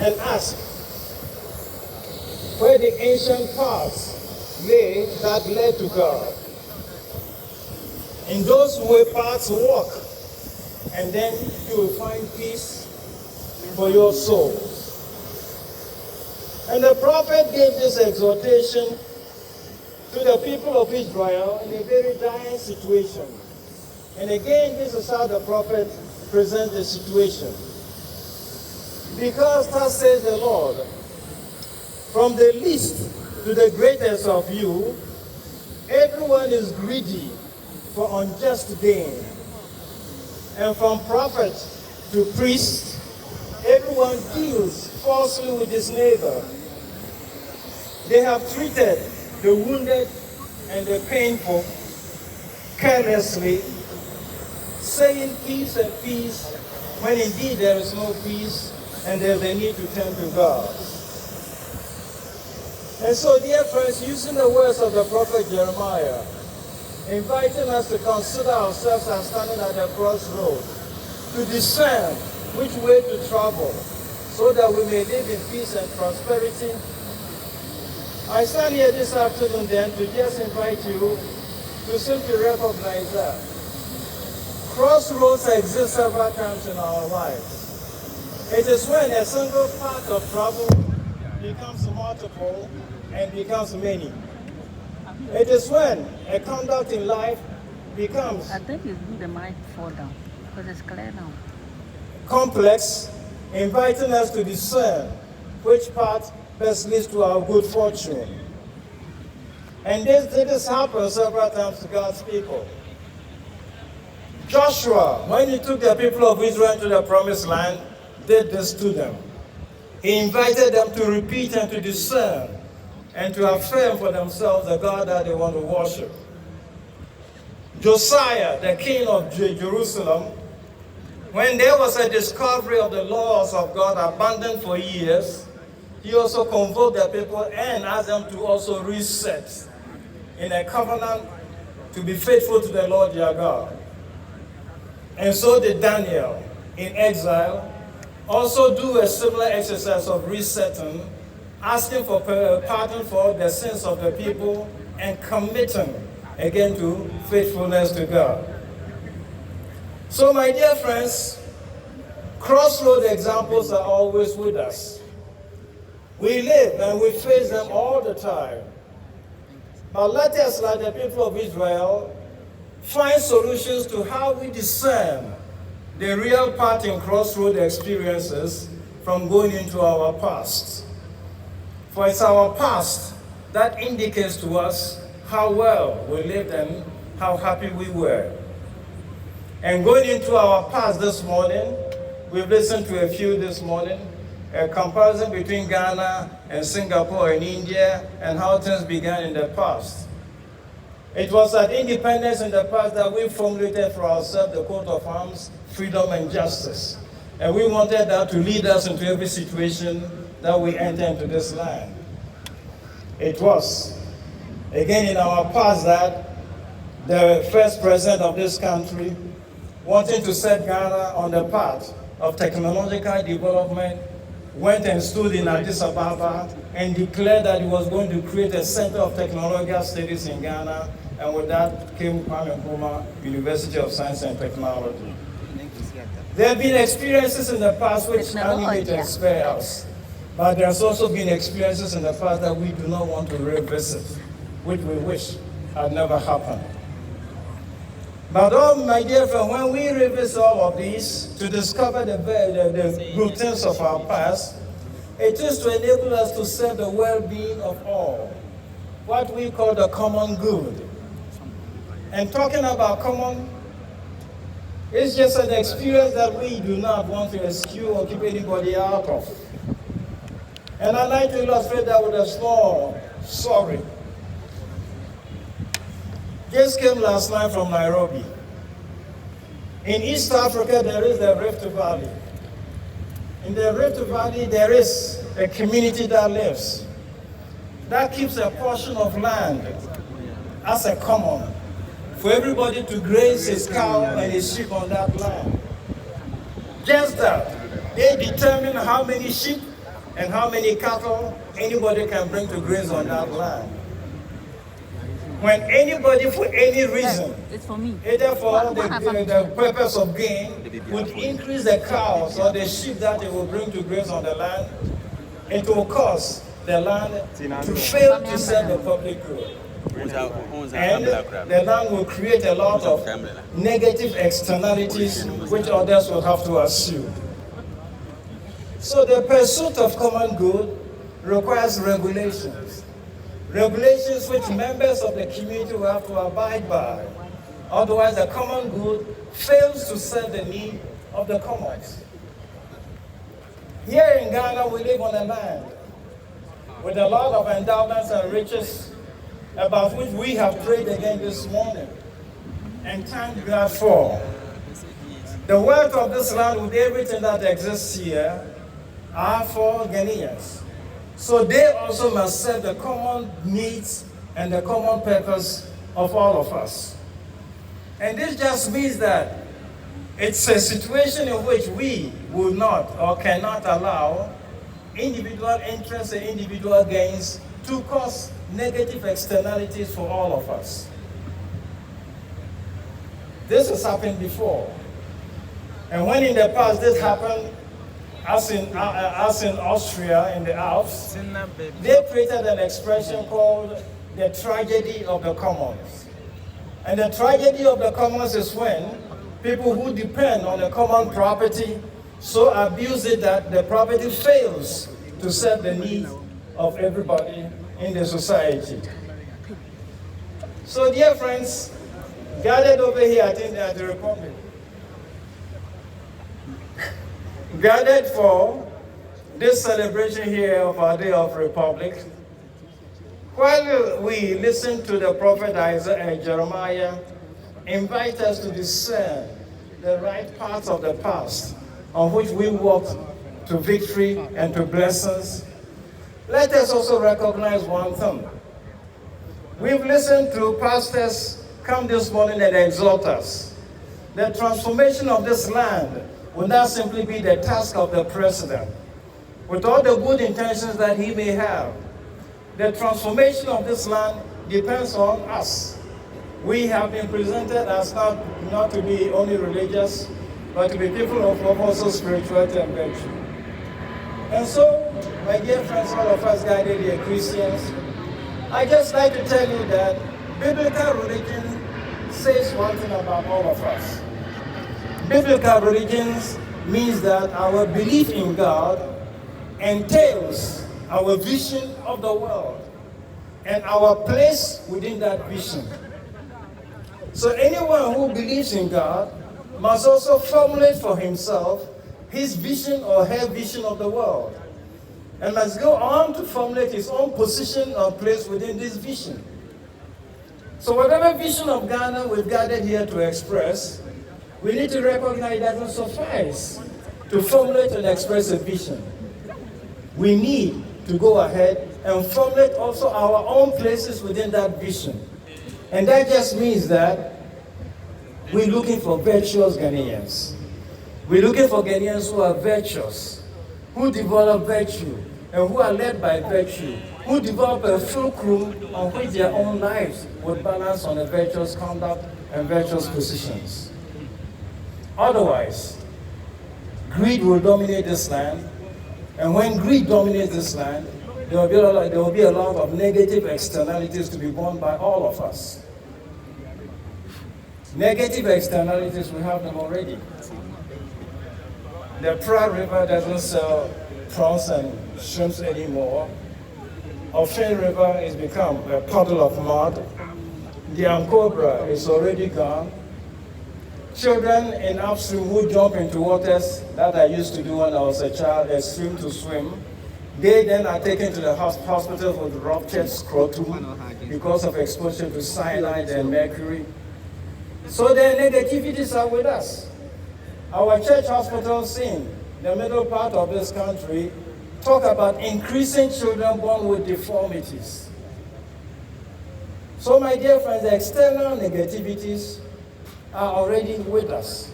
and ask where the ancient paths lay that led to God. In those way paths walk, and then you will find peace for your souls. And the prophet gave this exhortation to the people of Israel in a very dire situation. And again, this is how the prophet presents the situation. Because thus says the Lord, from the least to the greatest of you, everyone is greedy for unjust gain. And from prophet to priest, everyone deals falsely with his neighbor. They have treated the wounded and the painful carelessly, saying peace and peace, when indeed there is no peace and there's a need to turn to God. And so, dear friends, using the words of the prophet Jeremiah, inviting us to consider ourselves as standing at the crossroad, to discern which way to travel, so that we may live in peace and prosperity. I stand here this afternoon then to just invite you to simply recognize that crossroads exist several times in our lives. It is when a single path of travel becomes multiple and becomes many. It is when a conduct in life becomes, I think it's good the mic fall down because it's clear now, complex, inviting us to discern which path best leads to our good fortune. And this happens several times to God's people. Joshua, when he took the people of Israel to the promised land, did this to them. He invited them to repeat and to discern and to affirm for themselves the God that they want to worship. Josiah, the king of Jerusalem, when there was a discovery of the laws of God abandoned for years, he also convoked the people and asked them to also reset in a covenant to be faithful to the Lord their God. And so did Daniel in exile also do a similar exercise of resetting, asking for pardon for the sins of the people and committing again to faithfulness to God. So my dear friends, crossroad examples are always with us. We live and we face them all the time. But let us, like the people of Israel, find solutions to how we discern the real part in crossroad experiences from going into our past. For it's our past that indicates to us how well we lived and how happy we were. And going into our past this morning, we've listened to a few this morning, a comparison between Ghana and Singapore and India and how things began in the past. It was at independence in the past that we formulated for ourselves the coat of arms, freedom and justice. And we wanted that to lead us into every situation that we enter into this land. It was, again, in our past that the first president of this country, wanting to set Ghana on the path of technological development, went and stood in Addis Ababa and declared that he was going to create a center of technological studies in Ghana, and with that came Kwame Nkrumah University of Science and Technology. There have been experiences in the past which animate and spare us, but there's also been experiences in the past that we do not want to revisit, which we wish had never happened. But my dear friend, when we revisit all of these to discover the good things of our past, it is to enable us to serve the well-being of all, what we call the common good. And talking about common, it's just an experience that we do not want to eschew or keep anybody out of. And I'd like to illustrate that with a small story. Just came last night from Nairobi. In East Africa, there is the Rift Valley. In the Rift Valley, there is a community that lives, that keeps a portion of land as a common for everybody to graze his cow and his sheep on that land. Just that, they determine how many sheep and how many cattle anybody can bring to graze on that land. When anybody, for any reason, It's for me. either for the purpose of gain, would increase the cows or the sheep that they will bring to graze on the land, it will cause the land to fail to serve the public good. And the land will create a lot of negative externalities which others will have to assume. So the pursuit of common good requires regulations. Regulations which members of the community will have to abide by. Otherwise, the common good fails to serve the need of the commons. Here in Ghana, we live on a land with a lot of endowments and riches about which we have prayed again this morning. And thank God for. The wealth of this land with everything that exists here are for Ghanaians. So they also must serve the common needs and the common purpose of all of us. And this just means that it's a situation in which we will not or cannot allow individual interests and individual gains to cause negative externalities for all of us. This has happened before. And when in the past this happened, as in Austria in the Alps, they created an expression called the tragedy of the commons. And the tragedy of the commons is when people who depend on the common property so abuse it that the property fails to serve the needs of everybody in the society. So dear friends, gathered over here, I think at the Republic, gathered for this celebration here of our Day of Republic, while we listen to the prophet Isaiah and Jeremiah invite us to discern the right parts of the past on which we walk to victory and to blessings, let us also recognize one thing. We've listened to pastors come this morning and exhort us. The transformation of this land will not simply be the task of the president, with all the good intentions that he may have. The transformation of this land depends on us. We have been presented as not to be only religious, but to be people of also spirituality and virtue. And so, my dear friends, all of us guided here Christians, I just like to tell you that biblical religion says one thing about all of us. Biblical religion means that our belief in God entails our vision of the world and our place within that vision. So anyone who believes in God must also formulate for himself his vision or her vision of the world, and must go on to formulate his own position or place within this vision. So whatever vision of Ghana we've gathered here to express, we need to recognize it doesn't suffice to formulate and express a vision. We need to go ahead and formulate also our own places within that vision. And that just means that we're looking for virtuous Ghanaians. We're looking for Ghanaians who are virtuous, who develop virtue, and who are led by virtue, who develop a fulcrum on which their own lives would balance on a virtuous conduct and virtuous positions. Otherwise, greed will dominate this land, and when greed dominates this land, there will be a lot of negative externalities to be borne by all of us. Negative externalities, we have them already. The Pra River doesn't sell prawns and shrimps anymore. Ophir River has become a puddle of mud. The Ankobra is already gone. Children in upstream who jump into waters that I used to do when I was a child, they swim to swim. They then are taken to the hospital with ruptured scrotum because of exposure to cyanide and mercury. So the negativities are with us. Our church hospitals in the middle part of this country talk about increasing children born with deformities. So my dear friends, the external negativities are already with us.